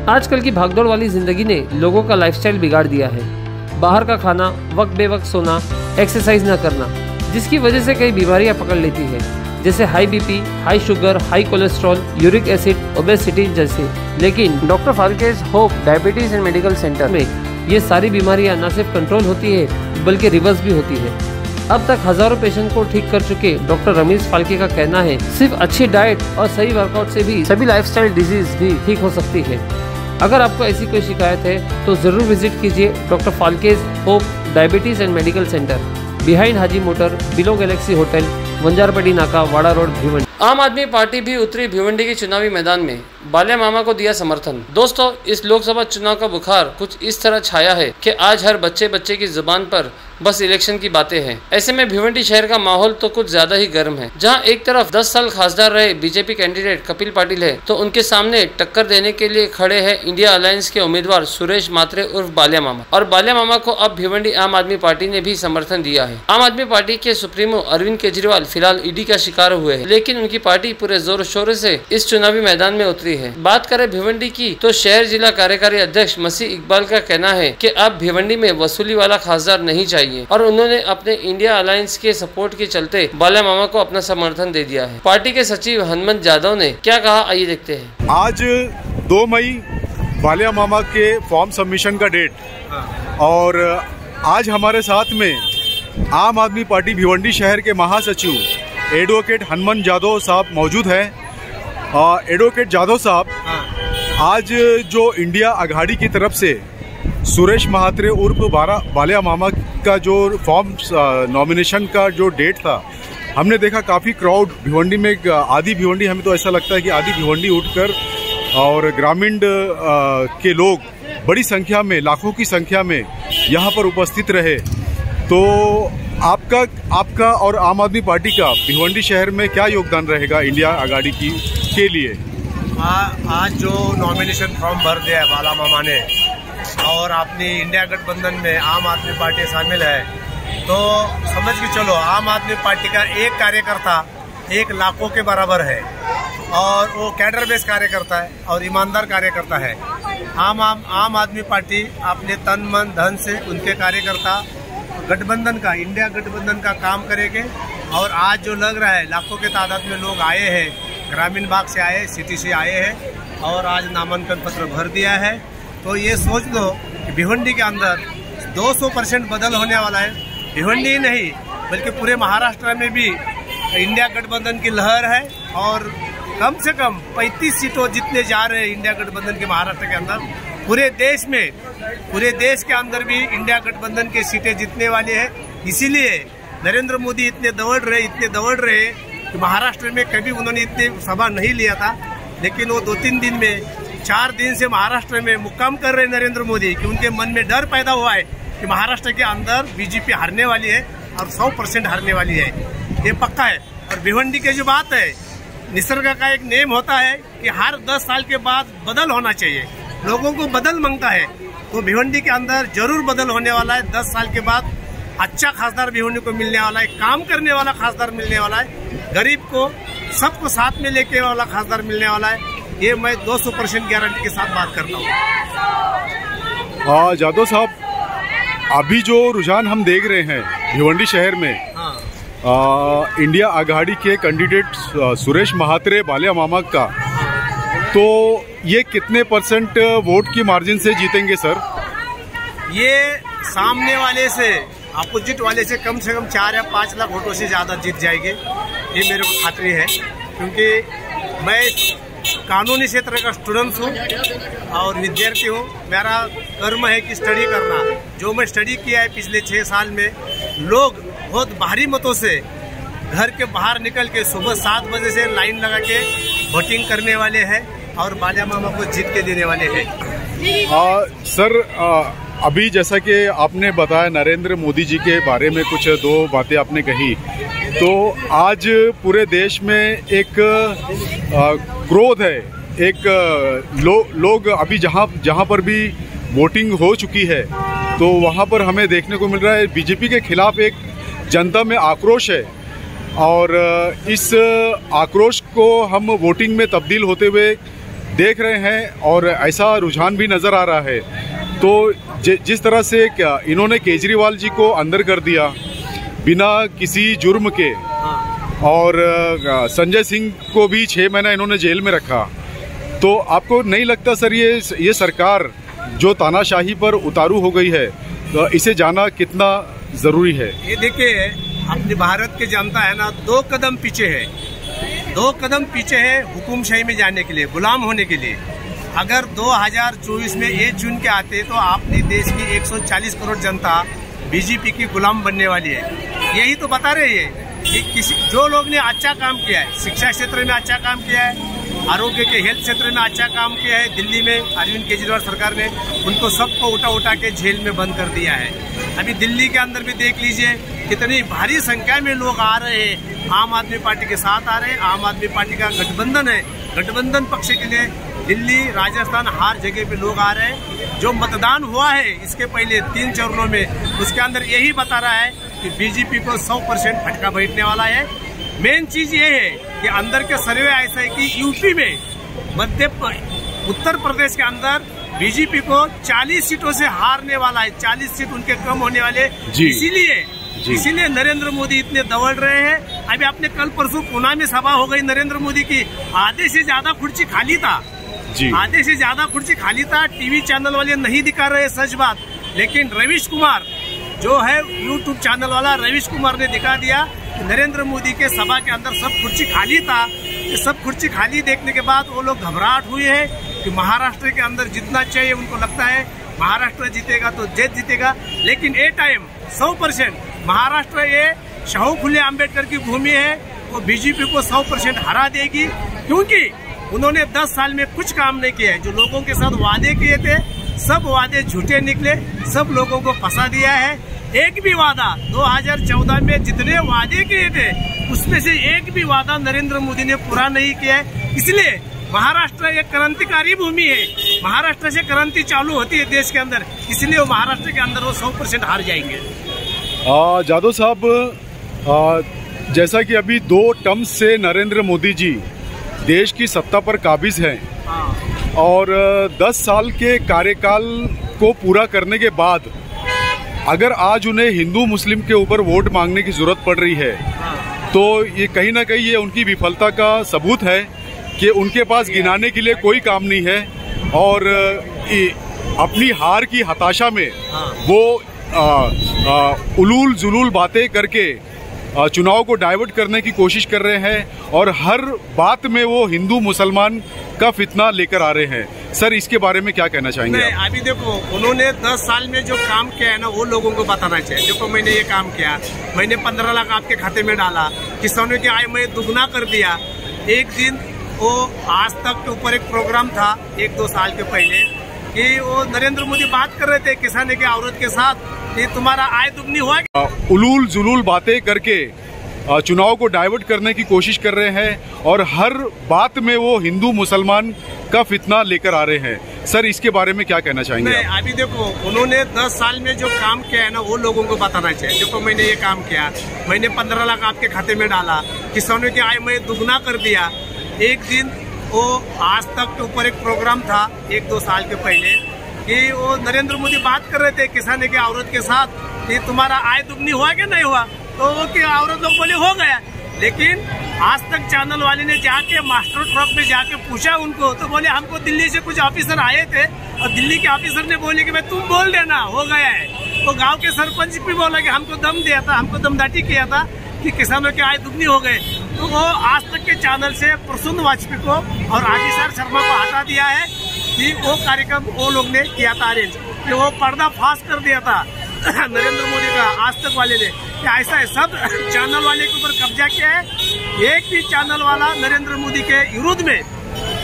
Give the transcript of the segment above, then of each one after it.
आजकल की भागदौड़ वाली जिंदगी ने लोगों का लाइफस्टाइल बिगाड़ दिया है। बाहर का खाना, वक्त बेवक्त सोना, एक्सरसाइज न करना, जिसकी वजह से कई बीमारियां पकड़ लेती है, जैसे high BP, high sugar, high cholesterol, uric acid, obesity जैसे। लेकिन doctor Phalke's hope diabetes and medical center में ये सारी बीमारियां न सिर्फ कंट्रोल होती है बल्कि रिवर्स भी होती है। अब तक हजारों पेशेंट को ठीक कर चुके डॉक्टर रमेश फाल्के का कहना है, सिर्फ अच्छी डाइट और सही वर्कआउट से भी सभी लाइफस्टाइल डिजीज भी ठीक हो सकती है। अगर आपको ऐसी कोई शिकायत है तो जरूर विजिट कीजिए doctor Phalke's hope diabetes and medical center, behind Haji motor, below galaxy hotel, Vanjarpatti नाका, वाड़ा रोड, भिवंडी। आम आदमी पार्टी भी उतरी भिवंडी के चुनावी मैदान में, बाल्या मामा को दिया समर्थन। दोस्तों, इस लोकसभा चुनाव का बुखार कुछ इस तरह छाया है कि आज हर बच्चे की जुबान पर बस इलेक्शन की बातें हैं। ऐसे में भिवंडी शहर का माहौल तो कुछ ज्यादा ही गर्म है। जहां एक तरफ 10 साल खासदार रहे बीजेपी कैंडिडेट कपिल पाटिल है, तो उनके सामने टक्कर देने के लिए खड़े हैं इंडिया अलायंस के उम्मीदवार सुरेश मात्रे उर्फ बाल्या मामा। और बाल्या मामा को अब भिवंडी आम आदमी पार्टी ने भी समर्थन दिया है। आम आदमी पार्टी के सुप्रीमो अरविंद केजरीवाल फिलहाल ईडी का शिकार हुए हैं, लेकिन उनकी पार्टी पूरे जोर शोर से इस चुनावी मैदान में उतरी है। बात करें भिवंडी की, तो शहर जिला कार्यकारी अध्यक्ष मसीह इकबाल का कहना है कि अब भिवंडी में वसूली वाला खासदार नहीं चाहिए, और उन्होंने अपने इंडिया अलायंस के सपोर्ट के चलते बाल्या मामा को अपना समर्थन दे दिया है। पार्टी के सचिव हनुमंत जाधव ने क्या कहा, आइए देखते हैं। आज 2 मई बाल्या मामा के फॉर्म सबमिशन का डेट, और आज हमारे साथ में आम आदमी पार्टी भिवंडी शहर के महासचिव एडवोकेट हनुमंत जाधव साहब मौजूद हैं। एडवोकेट जाधव साहब, आज जो इंडिया आघाड़ी की तरफ से सुरेश महात्रे उर्फ बाल्या मामा का जो फॉर्म नॉमिनेशन का जो डेट था, हमने देखा काफ़ी क्राउड भिवंडी में, आधी भिवंडी, हमें तो ऐसा लगता है कि आधी भिवंडी उठकर और ग्रामीण के लोग बड़ी संख्या में, लाखों की संख्या में यहाँ पर उपस्थित रहे। तो आपका और आम आदमी पार्टी का भिवंडी शहर में क्या योगदान रहेगा इंडिया आघाड़ी के लिए? आज जो नॉमिनेशन फॉर्म भर दिया है बाल्या मामा ने, और अपनी इंडिया गठबंधन में आम आदमी पार्टी शामिल है, तो समझ के चलो आम आदमी पार्टी का एक कार्यकर्ता 1 लाखों के बराबर है, और वो कैडर बेस कार्यकर्ता है और ईमानदार कार्यकर्ता है। आम आदमी पार्टी अपने तन मन धन से उनके कार्यकर्ता गठबंधन का, इंडिया गठबंधन का काम करेंगे। और आज जो लग रहा है लाखों के तादाद में लोग आए हैं, ग्रामीण भाग से आए, सिटी से आए हैं, और आज नामांकन पत्र भर दिया है। तो ये सोच लो कि भिवंडी के अंदर 200% बदल होने वाला है। भिवंडी ही नहीं बल्कि पूरे महाराष्ट्र में भी इंडिया गठबंधन की लहर है, और कम से कम 35 सीटों जितने जा रहे हैं इंडिया गठबंधन के महाराष्ट्र के अंदर, पूरे देश के अंदर भी इंडिया गठबंधन की सीटें जीतने वाली है। इसीलिए नरेंद्र मोदी इतने दौड़ रहे कि महाराष्ट्र में कभी उन्होंने इतने सभा नहीं लिया था, लेकिन वो 2-3 दिन में, 4 दिन से महाराष्ट्र में मुक्काम कर रहे नरेंद्र मोदी, कि उनके मन में डर पैदा हुआ है कि महाराष्ट्र के अंदर बीजेपी हारने वाली है और 100% हारने वाली है, ये पक्का है। और भिवंडी की जो बात है, निसर्ग का एक नेम होता है कि हर 10 साल के बाद बदल होना चाहिए, लोगों को बदल मांगता है, तो भिवंडी के अंदर जरूर बदल होने वाला है। 10 साल के बाद अच्छा खासदार भिवंडी को मिलने वाला है, काम करने वाला खासदार मिलने वाला है, गरीब को सबको साथ में लेके वाला खासदार मिलने वाला है। ये मैं 200% गारंटी के साथ बात करता हूँ। जाधव साहब, अभी जो रुझान हम देख रहे हैं भिवंडी शहर में, इंडिया आघाड़ी के कैंडिडेट सुरेश महात्रे बाल्या मामा का, तो ये कितने % वोट की मार्जिन से जीतेंगे सर? ये सामने वाले से, अपोजिट वाले से कम 4 या 5 लाख वोटों से ज़्यादा जीत जाएंगे, ये मेरे को खातरी है। क्योंकि मैं कानूनी क्षेत्र का स्टूडेंट हूँ और विद्यार्थी हूँ। मेरा कर्म है कि स्टडी करना। जो मैं स्टडी किया है पिछले 6 साल में, लोग बहुत भारी मतों से घर के बाहर निकल के सुबह 7 बजे से लाइन लगा के वोटिंग करने वाले हैं और बाल्या मामा को जीत के देने वाले हैं। सर, अभी जैसा कि आपने बताया नरेंद्र मोदी जी के बारे में कुछ 2 बातें आपने कही, तो आज पूरे देश में एक क्रोध है, एक लोग अभी जहाँ पर भी वोटिंग हो चुकी है, तो वहाँ पर हमें देखने को मिल रहा है बीजेपी के खिलाफ एक जनता में आक्रोश है, और इस आक्रोश को हम वोटिंग में तब्दील होते हुए देख रहे हैं और ऐसा रुझान भी नज़र आ रहा है। तो जिस तरह से इन्होंने केजरीवाल जी को अंदर कर दिया बिना किसी जुर्म के, और संजय सिंह को भी 6 महीना इन्होंने जेल में रखा, तो आपको नहीं लगता सर ये सरकार जो तानाशाही पर उतारू हो गई है, तो इसे जाना कितना ज़रूरी है? ये देखिए, अपने भारत की जनता है ना, 2 कदम पीछे है, 2 कदम पीछे है हुकुमशाही में जाने के लिए, गुलाम होने के लिए। अगर 2024 में ये चुन के आते तो अपने देश की 140 करोड़ जनता बीजेपी की गुलाम बनने वाली है। यही तो बता रहे हैं कि जो लोग ने अच्छा काम किया है, शिक्षा क्षेत्र में अच्छा काम किया है, आरोग्य के हेल्थ क्षेत्र में अच्छा काम किया है, दिल्ली में अरविंद केजरीवाल सरकार ने उनको सबको उठा के जेल में बंद कर दिया है। अभी दिल्ली के अंदर भी देख लीजिए कितनी भारी संख्या में लोग आ रहे हैं, आम आदमी पार्टी के साथ आ रहे हैं। आम आदमी पार्टी का गठबंधन है, गठबंधन पक्ष के लिए दिल्ली, राजस्थान, हर जगह पे लोग आ रहे हैं। जो मतदान हुआ है इसके पहले 3 चरणों में, उसके अंदर यही बता रहा है कि बीजेपी को 100% फटका बैठने वाला है। मेन चीज ये है कि अंदर के सर्वे ऐसा है कि यूपी में, उत्तर प्रदेश के अंदर बीजेपी को 40 सीटों से हारने वाला है, 40 सीट उनके कम होने वाले। इसीलिए नरेंद्र मोदी इतने दौड़ रहे हैं। अभी आपने कल परसों पुणे में सभा हो गई नरेंद्र मोदी की, आधे से ज्यादा कुर्सी खाली था, आधे से ज्यादा कुर्सी खाली था। टीवी चैनल वाले नहीं दिखा रहे, सच बात, लेकिन रवीश कुमार जो है यूट्यूब चैनल वाला, रवीश कुमार ने दिखा दिया कि नरेंद्र मोदी के सभा के अंदर सब कुर्सी खाली था। ये सब कुर्सी खाली देखने के बाद वो लोग घबराहट हुए हैं कि महाराष्ट्र के अंदर जितना चाहिए, उनको लगता है महाराष्ट्र जीतेगा तो जीतेगा। लेकिन ए टाइम 100% महाराष्ट्र ये शाहू फुले आंबेडकर की भूमि है, वो बीजेपी को 100% हरा देगी, क्योंकि उन्होंने 10 साल में कुछ काम नहीं किया है। जो लोगों के साथ वादे किए थे सब वादे झूठे निकले, सब लोगों को फंसा दिया है। एक भी वादा 2014 में जितने वादे किए थे उसमें से एक भी वादा नरेंद्र मोदी ने पूरा नहीं किया है। इसलिए महाराष्ट्र एक क्रांतिकारी भूमि है, महाराष्ट्र से क्रांति चालू होती है देश के अंदर, इसलिए वो महाराष्ट्र के अंदर वो 100% हार जाएंगे। जादव साहब, जैसा कि अभी 2 टर्म से नरेंद्र मोदी जी देश की सत्ता पर काबिज हैं, और 10 साल के कार्यकाल को पूरा करने के बाद अगर आज उन्हें हिंदू मुस्लिम के ऊपर वोट मांगने की जरूरत पड़ रही है, तो ये कहीं ना कहीं ये उनकी विफलता का सबूत है कि उनके पास गिनाने के लिए कोई काम नहीं है, और अपनी हार की हताशा में वो उलूल जुलूल बातें करके चुनाव को डाइवर्ट करने की कोशिश कर रहे हैं, और हर बात में वो हिंदू मुसलमान का फितना लेकर आ रहे हैं। सर, इसके बारे में क्या कहना चाहेंगे? अभी देखो, उन्होंने 10 साल में जो काम किया है ना, वो लोगों को बताना चाहिए। देखो, मैंने ये काम किया, मैंने 15 लाख आपके खाते में डाला, किसानों की आय में दुगना कर दिया। एक दिन वो आज तक के ऊपर एक प्रोग्राम था 1-2 साल के पहले, कि वो नरेंद्र मोदी बात कर रहे थे किसानों की औरत के साथ कि तुम्हारा आय दुगनी हुआ। उलूल जुलूल बातें करके चुनाव को डाइवर्ट करने की कोशिश कर रहे हैं, और हर बात में वो हिंदू मुसलमान का फितना लेकर आ रहे हैं। सर, इसके बारे में क्या कहना चाहेंगे? अभी देखो, उन्होंने 10 साल में जो काम किया है ना, वो लोगों को बताना चाहिए। देखो, मैंने ये काम किया, मैंने 15 लाख आपके खाते में डाला, किसानों की आय में दुगना कर दिया। एक दिन वो आज तक के ऊपर एक प्रोग्राम था 1-2 साल के पहले, कि वो नरेंद्र मोदी बात कर रहे थे किसानों की औरत के साथ कि तुम्हारा आय दुगनी हुआ कि नहीं हुआ, तो वो की औरत लोग बोले हो गया। लेकिन आज तक चैनल वाले ने जाके मास्टर ट्रक में जाके पूछा उनको, तो बोले हमको दिल्ली से कुछ ऑफिसर आए थे, और दिल्ली के ऑफिसर ने बोले कि भाई तुम बोल देना हो गया है। तो गांव के सरपंच भी बोला कि हमको दम दिया था, हमको दमदाटी किया था कि किसानों की आय दुगनी हो गए। तो वो आज तक के चैनल से प्रसून वाजपेयी को और आदिसार शर्मा को हटा दिया है कि वो कार्यक्रम वो लोग ने किया था अरेंज, कि वो पर्दा फाश कर दिया था नरेंद्र मोदी का आज तक वाले ने। ऐसा है, सब चैनल वाले के ऊपर कब्जा किया है। एक भी चैनल वाला नरेंद्र मोदी के विरोध में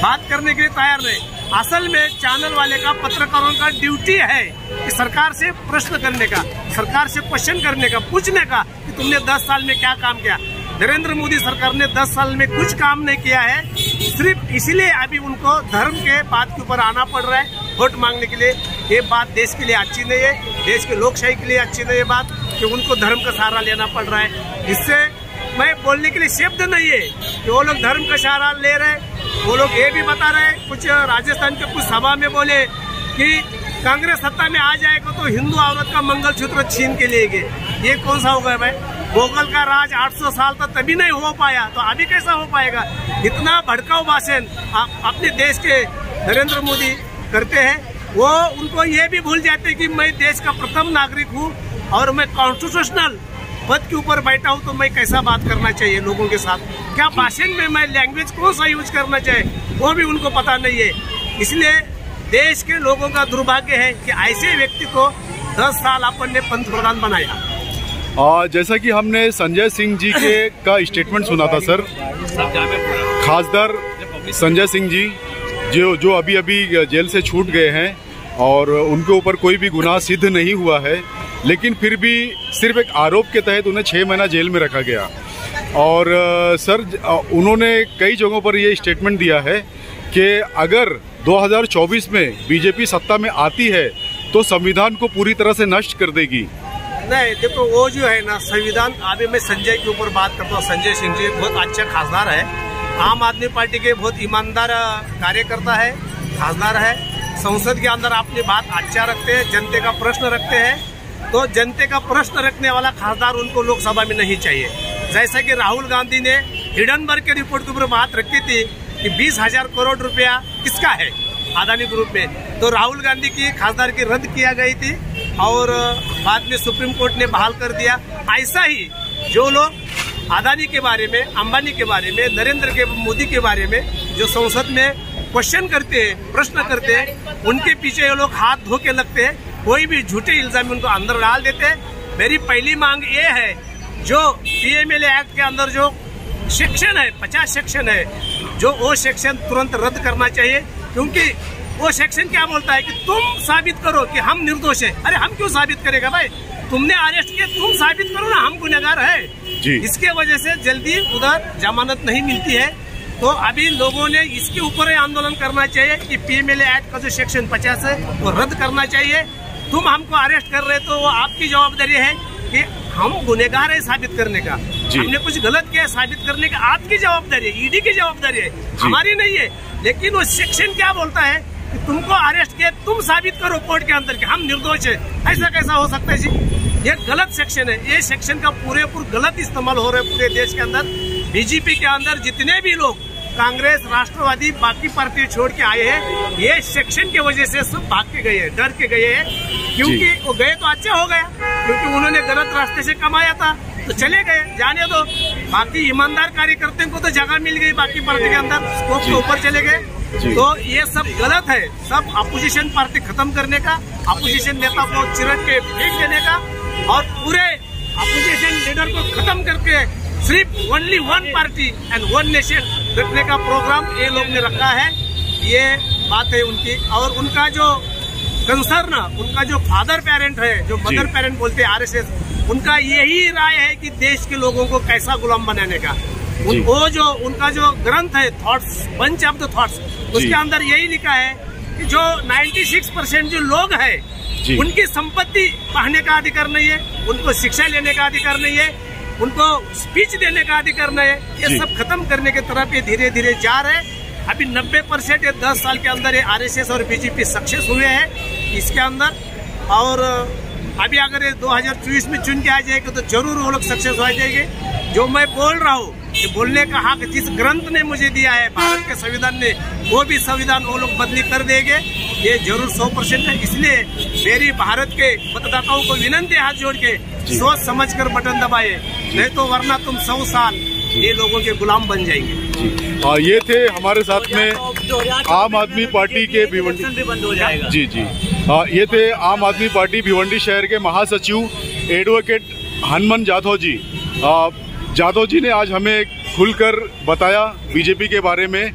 बात करने के लिए तैयार नहीं। असल में चैनल वाले का, पत्रकारों का ड्यूटी है कि सरकार से प्रश्न करने का, सरकार से क्वेश्चन करने का, पूछने का कि तुमने 10 साल में क्या काम किया। नरेंद्र मोदी सरकार ने 10 साल में कुछ काम नहीं किया है, सिर्फ इसीलिए अभी उनको धर्म के बात के ऊपर आना पड़ रहा है वोट मांगने के लिए। ये बात देश के लिए अच्छी नहीं है, देश के लोकशाही के लिए अच्छी नहीं है बात, कि उनको धर्म का सहारा लेना पड़ रहा है। इससे मैं बोलने के लिए शब्द नहीं है कि वो लोग धर्म का सहारा ले रहे हैं। वो लोग ये भी बता रहे, कुछ राजस्थान के कुछ सभा में बोले कि कांग्रेस सत्ता में आ जाएगा तो हिंदू औरत का मंगलसूत्र छीन के लेंगे। ये कौन सा होगा भाई? मुगल का राज 800 साल तक तभी नहीं हो पाया, तो अभी कैसा हो पाएगा? इतना भड़काऊ भाषण अपने देश के नरेंद्र मोदी करते हैं। वो उनको ये भी भूल जाते हैं कि मैं देश का प्रथम नागरिक हूँ और मैं कॉन्स्टिट्यूशनल पद के ऊपर बैठा हूँ, तो मैं कैसा बात करना चाहिए लोगों के साथ, क्या भाषण में मैं लैंग्वेज कौन सा यूज करना चाहिए, वो भी उनको पता नहीं है। इसलिए देश के लोगों का दुर्भाग्य है कि ऐसे व्यक्ति को 10 साल अपन ने पंतप्रधान बनाया। जैसा कि हमने संजय सिंह जी का स्टेटमेंट सुना था सर, खासदार संजय सिंह जी जो अभी जेल से छूट गए हैं और उनके ऊपर कोई भी गुनाह सिद्ध नहीं हुआ है, लेकिन फिर भी सिर्फ एक आरोप के तहत उन्हें 6 महीना जेल में रखा गया। और सर उन्होंने कई जगहों पर ये स्टेटमेंट दिया है कि अगर 2024 में बीजेपी सत्ता में आती है तो संविधान को पूरी तरह से नष्ट कर देगी। नहीं देखो, वो जो है ना संविधान, अभी मैं संजय के ऊपर बात करता हूँ। संजय सिंह जी बहुत अच्छा खासदार है, आम आदमी पार्टी के बहुत ईमानदार कार्यकर्ता है, खासदार है। संसद के अंदर अपनी बात अच्छा रखते हैं, जनते का प्रश्न रखते हैं, तो जनते का प्रश्न रखने वाला खासदार उनको लोकसभा में नहीं चाहिए। जैसा कि राहुल गांधी ने हिडनबर्ग के रिपोर्ट के ऊपर बात रखी थी कि 20,000 करोड़ रुपया किसका है अदानी ग्रुप में, तो राहुल गांधी की खासदार की रद्द किया गई थी और बाद में सुप्रीम कोर्ट ने बहाल कर दिया। ऐसा ही जो लोग अदानी के बारे में, अंबानी के बारे में, नरेंद्र मोदी के बारे में जो संसद में क्वेश्चन करते हैं, प्रश्न करते हैं, उनके पीछे ये लोग हाथ धो के लगते हैं, कोई भी झूठे इल्जाम उनको अंदर डाल देते हैं। मेरी पहली मांग ये है, जो पीएमएलए एक्ट के अंदर जो सेक्शन है, 50 सेक्शन है, जो वो सेक्शन तुरंत रद्द करना चाहिए, क्योंकि वो सेक्शन क्या बोलता है कि तुम साबित करो कि हम निर्दोष है। अरे हम क्यों साबित करेगा भाई? तुमने अरेस्ट किया, तुम साबित करो ना हम गुनहगार है जी। इसके वजह से जल्दी उधर जमानत नहीं मिलती है। तो अभी लोगों ने इसके ऊपर ही आंदोलन करना चाहिए कि पीएमएलए एक्ट का जो सेक्शन 50 है वो रद्द करना चाहिए। तुम हमको अरेस्ट कर रहे तो वो आपकी जवाबदारी है कि हम गुनहगार है साबित करने का, हमने कुछ गलत किया साबित करने का आपकी जवाबदारी है, ईडी की जवाबदारी है, हमारी नहीं है। लेकिन वो सेक्शन क्या बोलता है कि तुमको अरेस्ट किया, तुम साबित करो कोर्ट के अंदर कि हम निर्दोष है। ऐसा कैसा हो सकता है जी? ये गलत सेक्शन है। ये सेक्शन का पूरेपूर गलत इस्तेमाल हो रहा है पूरे देश के अंदर। बीजेपी के अंदर जितने भी लोग कांग्रेस, राष्ट्रवादी, बाकी पार्टी छोड़ के आए हैं, ये सेक्शन की वजह से सब भाग के गए हैं, डर के गए हैं, क्योंकि वो गए तो अच्छा हो गया, क्योंकि उन्होंने गलत रास्ते से कमाया था तो चले गए, जाने दो। बाकी ईमानदार कार्यकर्ताओं को तो जगह मिल गई बाकी पार्टी के अंदर, स्कोप के ऊपर चले गए। तो ये सब गलत है। सब अपोजिशन पार्टी खत्म करने का, अपोजिशन नेता को चिरट के फेंक देने का और पूरे अपोजिशन लीडर को खत्म करके सिर्फ only one party and one nation रखने का प्रोग्राम ये लोग ने रखा है। ये बात है उनकी। और उनका जो कंसर्न, उनका जो फादर पेरेंट है, जो मदर पेरेंट बोलते हैं आरएसएस, उनका यही राय है कि देश के लोगों को कैसा गुलाम बनाने का। वो जो उनका जो ग्रंथ है thoughts, bunch of the thoughts, उसके अंदर यही लिखा है कि जो 96% जो लोग हैं उनकी संपत्ति पाने का अधिकार नहीं है, उनको शिक्षा लेने का अधिकार नहीं है, उनको स्पीच देने का अधिकार नहीं है। ये सब खत्म करने की तरफ ये धीरे धीरे जा रहे हैं। अभी 90% 10 साल के अंदर ये आरएसएस और बीजेपी सक्सेस हुए हैं इसके अंदर। और अभी अगर ये 2024 में चुन के आ जाएगा तो जरूर वो लोग सक्सेस हो जाएंगे। जो मैं बोल रहा हूँ कि बोलने का हक जिस ग्रंथ ने मुझे दिया है, भारत के संविधान ने, वो भी संविधान वो लोग बदली कर देंगे, ये जरूर 100% है। इसलिए मेरी भारत के मतदाताओं को विनंती है, हाथ जोड़ के सोच समझ कर बटन दबाए, नहीं तो वरना तुम 100 साल ये लोगों के गुलाम बन जाएंगे। ये थे हमारे साथ में आम आदमी पार्टी के भिवंडी भी बंद हो जाएगा। जी जी, ये थे आम आदमी पार्टी भिवंडी शहर के महासचिव एडवोकेट हनुमान जाधव जी। जाधव जी ने आज हमें खुलकर बताया बीजेपी के बारे में।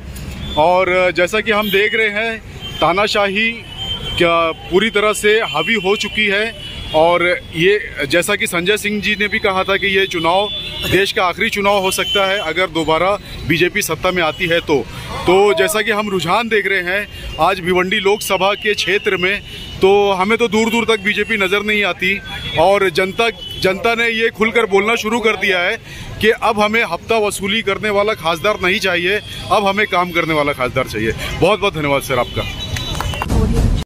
और जैसा कि हम देख रहे हैं, तानाशाही क्या पूरी तरह से हावी हो चुकी है और ये जैसा कि संजय सिंह जी ने भी कहा था कि ये चुनाव देश का आखिरी चुनाव हो सकता है अगर दोबारा बीजेपी सत्ता में आती है तो जैसा कि हम रुझान देख रहे हैं आज भिवंडी लोकसभा के क्षेत्र में, तो हमें तो दूर दूर तक बीजेपी नज़र नहीं आती और जनता ने ये खुलकर बोलना शुरू कर दिया है कि अब हमें हफ्ता वसूली करने वाला खासदार नहीं चाहिए, अब हमें काम करने वाला खासदार चाहिए। बहुत बहुत धन्यवाद सर आपका।